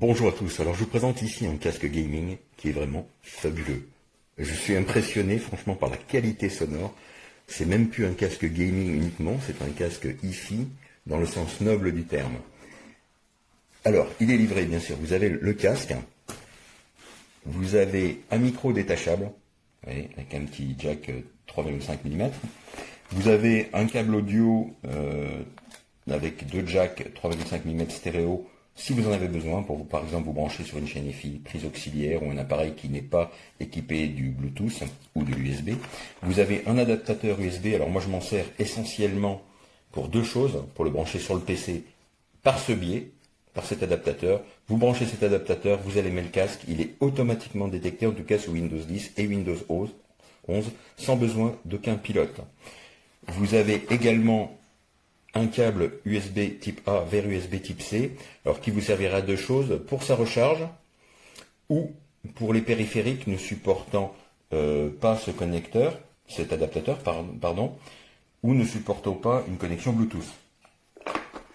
Bonjour à tous, alors je vous présente ici un casque gaming qui est vraiment fabuleux. Je suis impressionné franchement par la qualité sonore. C'est même plus un casque gaming uniquement, c'est un casque hi-fi dans le sens noble du terme. Alors, il est livré bien sûr, vous avez le casque, vous avez un micro détachable, oui, avec un petit jack 3,5 mm. Vous avez un câble audio avec deux jacks 3,5 mm stéréo si vous en avez besoin pour, par exemple, vous brancher sur une chaîne EFI, prise auxiliaire ou un appareil qui n'est pas équipé du Bluetooth ou de l'USB. Vous avez un adaptateur USB, alors moi je m'en sers essentiellement pour deux choses, pour le brancher sur le PC par ce biais, par cet adaptateur. Vous branchez cet adaptateur, vous allumez le casque, il est automatiquement détecté, en tout cas sous Windows 10 et Windows 11, sans besoin d'aucun pilote. Vous avez également un câble USB type A vers USB type C, alors qui vous servira à deux choses, pour sa recharge ou pour les périphériques ne supportant pas ce connecteur, cet adaptateur, pardon, ou ne supportant pas une connexion Bluetooth.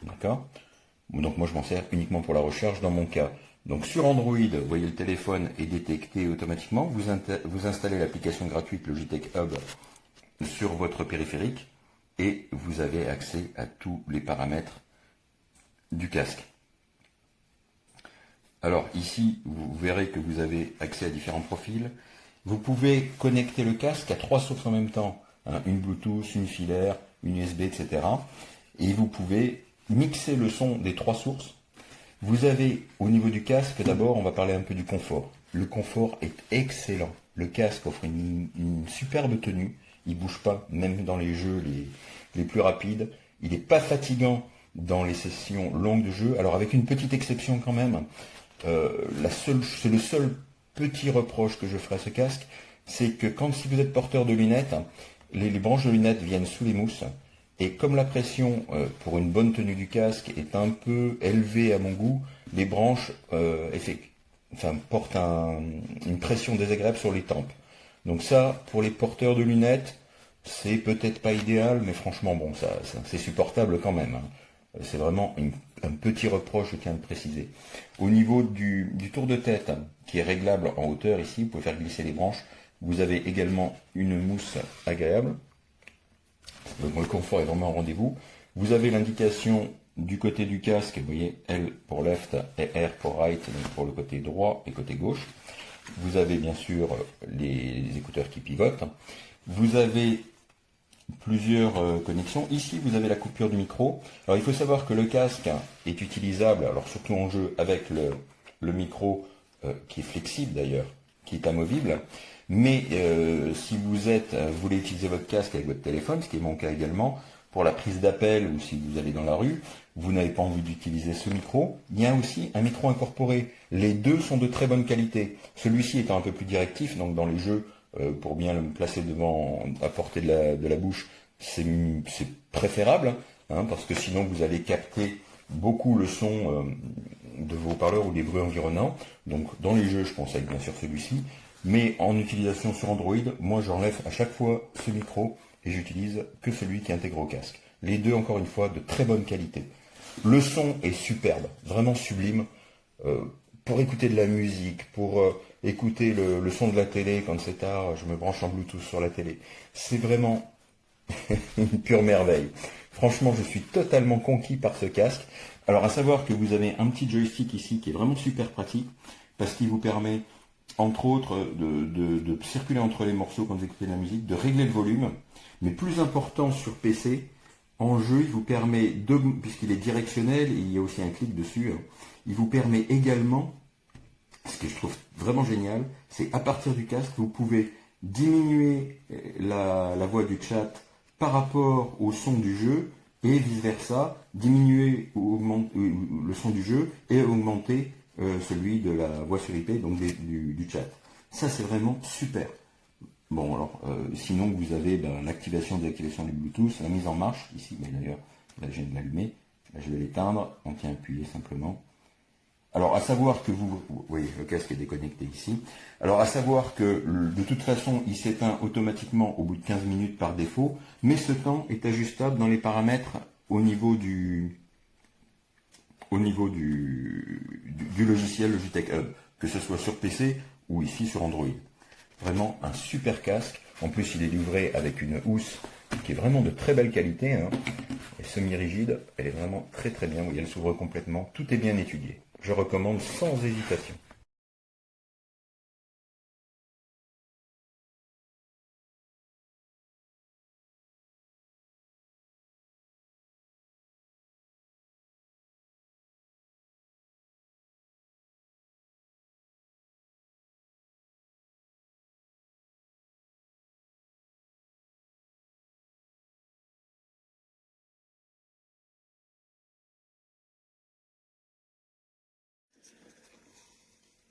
D'accord ? Donc moi je m'en sers uniquement pour la recharge dans mon cas. Donc sur Android, vous voyez le téléphone est détecté automatiquement, vous installez l'application gratuite Logitech Hub sur votre périphérique, et vous avez accès à tous les paramètres du casque. Alors ici, vous verrez que vous avez accès à différents profils. Vous pouvez connecter le casque à trois sources en même temps, hein, une Bluetooth, une filaire, une USB, etc. Et vous pouvez mixer le son des trois sources. Vous avez au niveau du casque, d'abord on va parler un peu du confort. Le confort est excellent. Le casque offre une superbe tenue. Il ne bouge pas, même dans les jeux les plus rapides. Il n'est pas fatigant dans les sessions longues de jeu. Alors avec une petite exception quand même, c'est le seul petit reproche que je ferai à ce casque, c'est que si vous êtes porteur de lunettes, les branches de lunettes viennent sous les mousses. Et comme la pression pour une bonne tenue du casque est un peu élevée à mon goût, les branches portent une pression désagréable sur les tempes. Donc ça, pour les porteurs de lunettes, c'est peut-être pas idéal, mais franchement, bon, ça c'est supportable quand même. Hein. C'est vraiment un petit reproche, je tiens à le préciser. Au niveau du tour de tête, qui est réglable en hauteur ici, vous pouvez faire glisser les branches. Vous avez également une mousse agréable. Donc le confort est vraiment au rendez-vous. Vous avez l'indication du côté du casque, vous voyez, L pour left et R pour right, donc pour le côté droit et côté gauche. Vous avez bien sûr les écouteurs qui pivotent. Vous avez plusieurs connexions. Ici, vous avez la coupure du micro. Alors, il faut savoir que le casque est utilisable, alors surtout en jeu, avec le micro qui est flexible d'ailleurs, qui est amovible. Mais si vous voulez utiliser votre casque avec votre téléphone, ce qui est mon cas également, pour la prise d'appel ou si vous allez dans la rue, vous n'avez pas envie d'utiliser ce micro, il y a aussi un micro incorporé. Les deux sont de très bonne qualité. Celui-ci étant un peu plus directif, donc dans les jeux, pour bien le placer devant, à portée de la bouche, c'est préférable, hein, parce que sinon vous allez capter beaucoup le son de vos haut-parleurs ou des bruits environnants. Donc dans les jeux, je conseille bien sûr celui-ci. Mais en utilisation sur Android, moi j'enlève à chaque fois ce micro et j'utilise que celui qui intègre au casque. Les deux, encore une fois, de très bonne qualité. Le son est superbe, vraiment sublime. Pour écouter de la musique, pour écouter le son de la télé quand c'est tard, je me branche en Bluetooth sur la télé. C'est vraiment une pure merveille. Franchement, je suis totalement conquis par ce casque. Alors à savoir que vous avez un petit joystick ici qui est vraiment super pratique parce qu'il vous permet entre autres de circuler entre les morceaux quand vous écoutez de la musique, de régler le volume, mais plus important sur PC, en jeu, il vous permet, puisqu'il est directionnel, et il y a aussi un clic dessus, il vous permet également, ce que je trouve vraiment génial, c'est à partir du casque, vous pouvez diminuer la voix du chat par rapport au son du jeu, et vice-versa, diminuer ou augmenter le son du jeu et augmenter celui de la voix sur IP, donc du chat. Ça, c'est vraiment super. Bon, alors, sinon, vous avez l'activation, désactivation du Bluetooth, la mise en marche, ici, mais d'ailleurs, là, je viens de l'allumer. Là, je vais l'éteindre, on tient appuyé simplement. Alors, à savoir que vous voyez, le casque est déconnecté ici. Alors, à savoir que, de toute façon, il s'éteint automatiquement au bout de 15 minutes par défaut, mais ce temps est ajustable dans les paramètres au niveau du du logiciel Logitech Hub, que ce soit sur PC ou ici sur Android. Vraiment un super casque. En plus, il est livré avec une housse qui est vraiment de très belle qualité, hein. Et semi-rigide, elle est vraiment très très bien. Oui, elle s'ouvre complètement. Tout est bien étudié. Je recommande sans hésitation.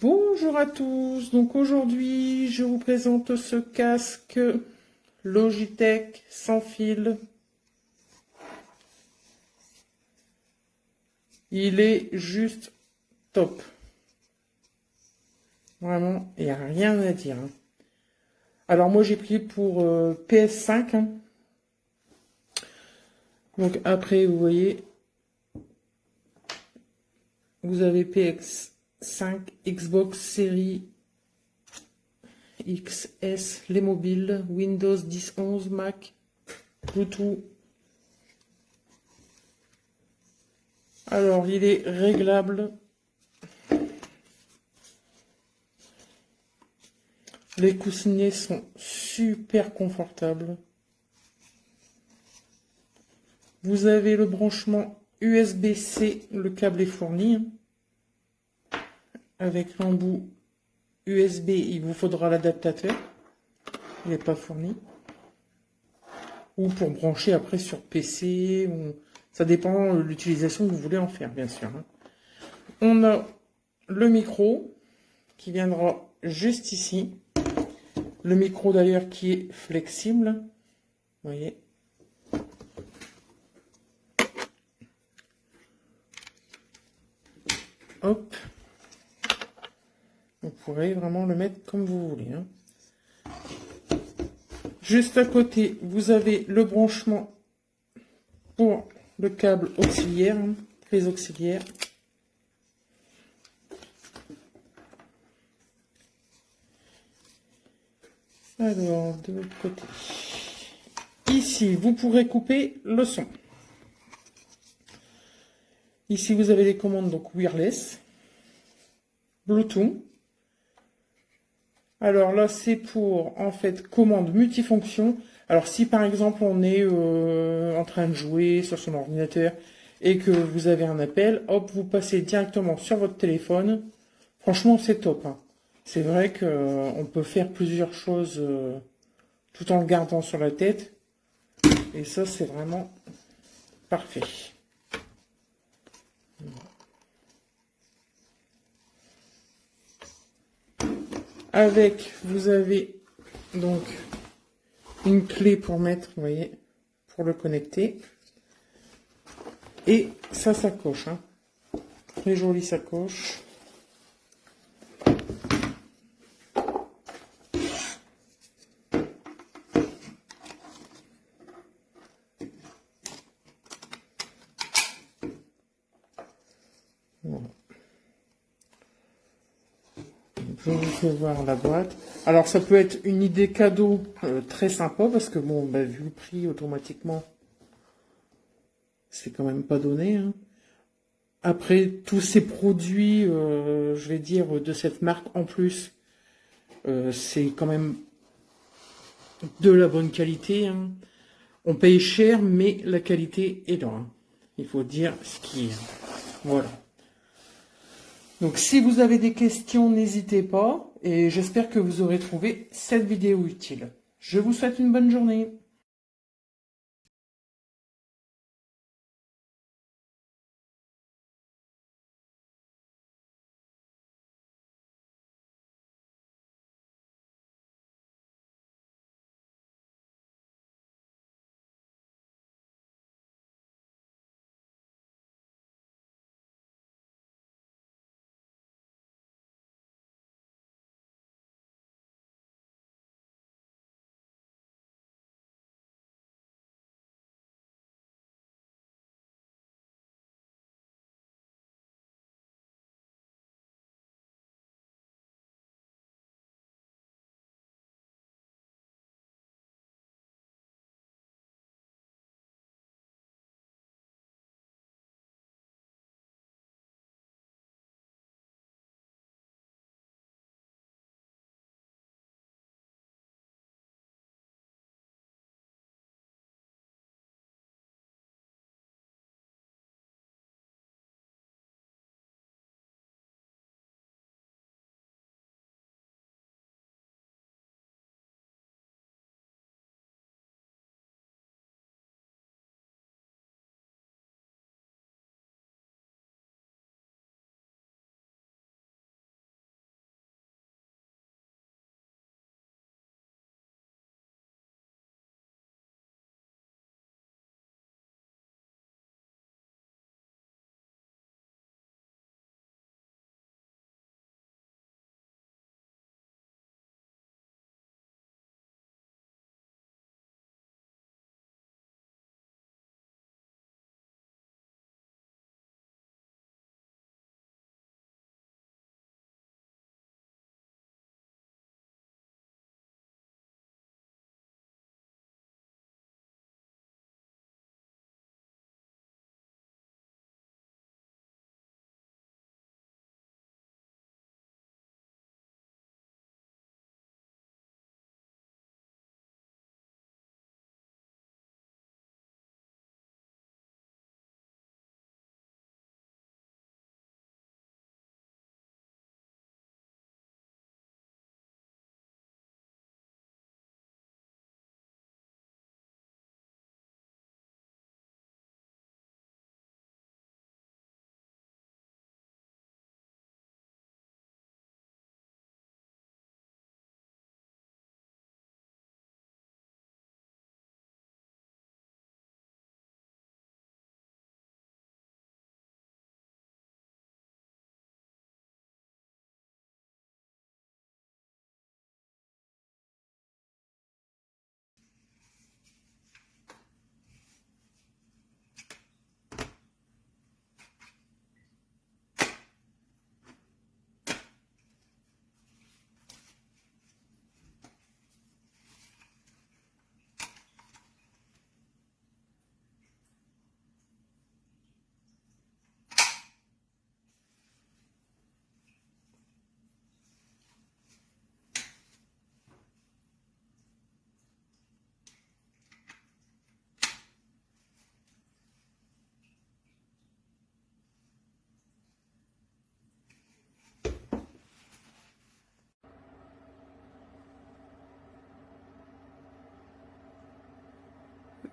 Bonjour à tous, donc aujourd'hui je vous présente ce casque Logitech sans fil. Il est juste top. Vraiment, il n'y a rien à dire, hein. Alors moi j'ai pris pour PS5, hein. Donc après vous voyez, vous avez PS5, Xbox Series XS, les mobiles, Windows 10, 11, Mac, Bluetooth. Alors, il est réglable. Les coussinets sont super confortables. Vous avez le branchement USB-C, le câble est fourni, hein. Avec l'embout USB, il vous faudra l'adaptateur. Il n'est pas fourni. Ou pour brancher après sur PC. Ça dépend de l'utilisation que vous voulez en faire, bien sûr, hein. On a le micro qui viendra juste ici. Le micro d'ailleurs qui est flexible. Vous voyez. Hop. Vous pourrez vraiment le mettre comme vous voulez, hein. Juste à côté, vous avez le branchement pour le câble auxiliaire, hein, prise auxiliaire. Alors, de l'autre côté. Ici, vous pourrez couper le son. Ici, vous avez les commandes donc wireless, Bluetooth. Alors là, c'est pour, en fait, commande multifonction. Alors si par exemple on est en train de jouer sur son ordinateur et que vous avez un appel, hop, vous passez directement sur votre téléphone. Franchement, c'est top, hein. C'est vrai qu'on peut faire plusieurs choses tout en le gardant sur la tête. Et ça, c'est vraiment parfait. Avec, vous avez donc une clé pour mettre, vous voyez, pour le connecter. Et sa sacoche, hein. Très jolie sacoche. Voilà. Je vous fais voir la boîte. Alors ça peut être une idée cadeau très sympa parce que bon, bah, vu le prix automatiquement, c'est quand même pas donné, hein. Après tous ces produits, je vais dire de cette marque en plus, c'est quand même de la bonne qualité, hein. On paye cher, mais la qualité est là, hein. Il faut dire ce qui est. Voilà. Donc si vous avez des questions, n'hésitez pas. Et j'espère que vous aurez trouvé cette vidéo utile. Je vous souhaite une bonne journée.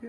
que...